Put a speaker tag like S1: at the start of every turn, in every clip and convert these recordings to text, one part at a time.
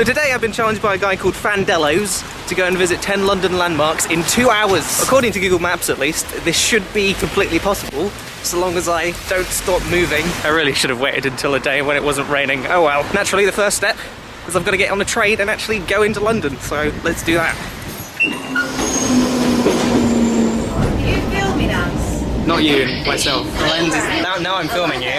S1: So today I've been challenged by a guy called Fandellos to go and visit 10 London landmarks in 2 hours. According to Google Maps at least, this should be completely possible, so long as I don't stop moving. I really should have waited until a day when it wasn't raining. Oh well. Naturally, the first step is I've got to get on a train and actually go into London, so let's do that.
S2: Are you filming us?
S1: Not you, myself. The lens is... Now I'm filming you.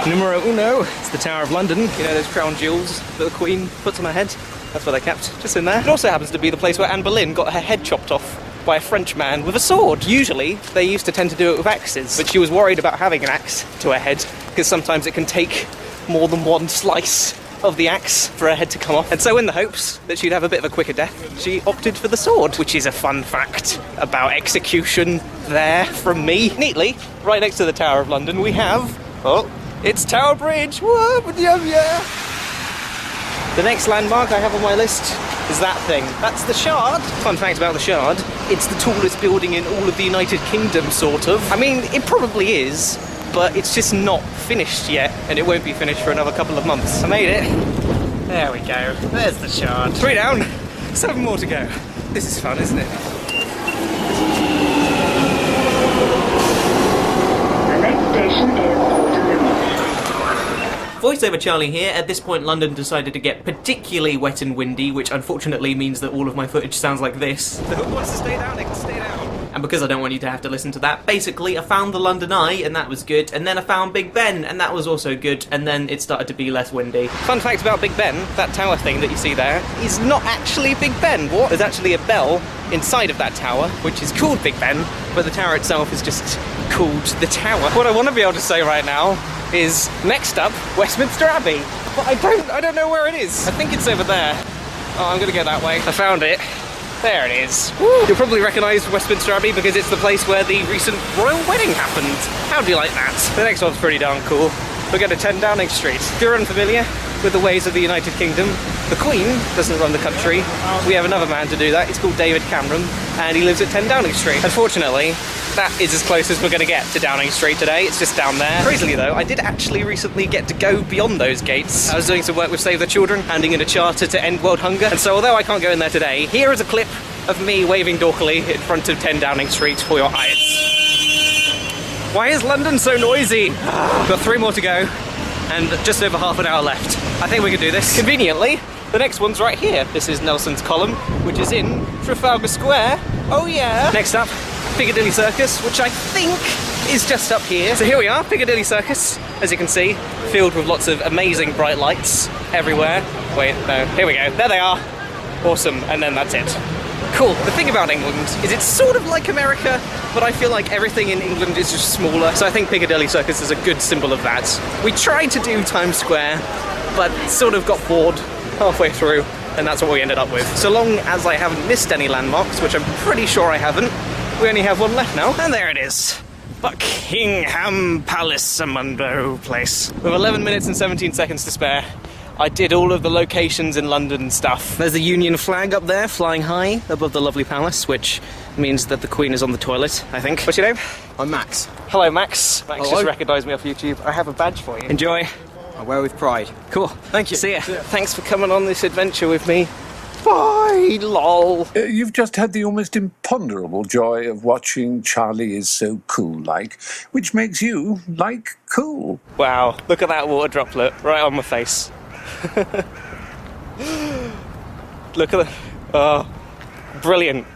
S1: Numero uno. It's the Tower of London. You know those crown jewels that the Queen puts on her head? That's where they're kept, just in there. It also happens to be the place where Anne Boleyn got her head chopped off by a French man with a sword. Usually, they used to tend to do it with axes, but she was worried about having an axe to her head, because sometimes it can take more than one slice of the axe for her head to come off. And so in the hopes that she'd have a bit of a quicker death, she opted for the sword, which is a fun fact about execution there from me. Neatly, right next to the Tower of London, we have... Oh, it's Tower Bridge! Whoa, yeah! The next landmark I have on my list is that thing. That's the Shard. Fun fact about the Shard, it's the tallest building in all of the United Kingdom, sort of. I mean, it probably is, but it's just not finished yet, and it won't be finished for another couple of months. I made it. There we go. There's the Shard. 3 down, 7 more to go. This is fun, isn't it?
S3: The next station is Waterloo.
S4: VoiceOver Charlie here. At this point, London decided to get particularly wet and windy, which unfortunately means that all of my footage sounds like this.
S1: So who wants to stay down? They can stay down.
S4: And because I don't want you to have to listen to that, basically I found the London Eye, and that was good, and then I found Big Ben, and that was also good, and then it started to be less windy.
S1: Fun fact about Big Ben, that tower thing that you see there is not actually Big Ben. What? There's actually a bell inside of that tower, which is called Big Ben, but the tower itself is just called the tower. What I want to be able to say right now is, next up, Westminster Abbey. But I don't know where it is. I think it's over there. Oh, I'm gonna go that way. I found it. There it is. Woo. You'll probably recognise Westminster Abbey because it's the place where the recent royal wedding happened. How do you like that? The next one's pretty darn cool. We're going to 10 Downing Street. If you're unfamiliar with the ways of the United Kingdom, the Queen doesn't run the country. We have another man to do that. He's called David Cameron, and he lives at 10 Downing Street. Unfortunately, that is as close as we're going to get to Downing Street today. It's just down there. Crazily though, I did actually recently get to go beyond those gates. I was doing some work with Save the Children, handing in a charter to end world hunger, and so although I can't go in there today, here is a clip of me waving dorkily in front of 10 Downing Street for your eyes. Why is London so noisy? We've got 3 more to go, and just over half an hour left. I think we can do this. Conveniently, the next one's right here. This is Nelson's Column, which is in Trafalgar Square. Oh yeah! Next up, Piccadilly Circus, which I think is just up here. So here we are, Piccadilly Circus, as you can see, filled with lots of amazing bright lights everywhere. Wait, no, here we go. There they are. Awesome, and then that's it. Cool. The thing about England is it's sort of like America, but I feel like everything in England is just smaller, so I think Piccadilly Circus is a good symbol of that. We tried to do Times Square, but sort of got bored halfway through, and that's what we ended up with. So long as I haven't missed any landmarks, which I'm pretty sure I haven't, we only have one left now, and there it is. Buckingham Palace, Amundo Place. With 11 minutes and 17 seconds to spare, I did all of the locations in London and stuff. There's the Union flag up there, flying high above the lovely palace, which means that the Queen is on the toilet, I think. What's your name?
S5: I'm Max.
S1: Hello, Max. Max
S5: Hello.
S1: just recognised me off YouTube. I have a badge for you. Enjoy.
S5: I wear with pride.
S1: Cool. Thank you. See ya. Thanks for coming on this adventure with me. Bye, lol.
S6: You've just had the almost imponderable joy of watching Charlie Is So Cool-like, which makes you like cool.
S1: Wow, look at that water droplet right on my face. Look at the... Oh, brilliant.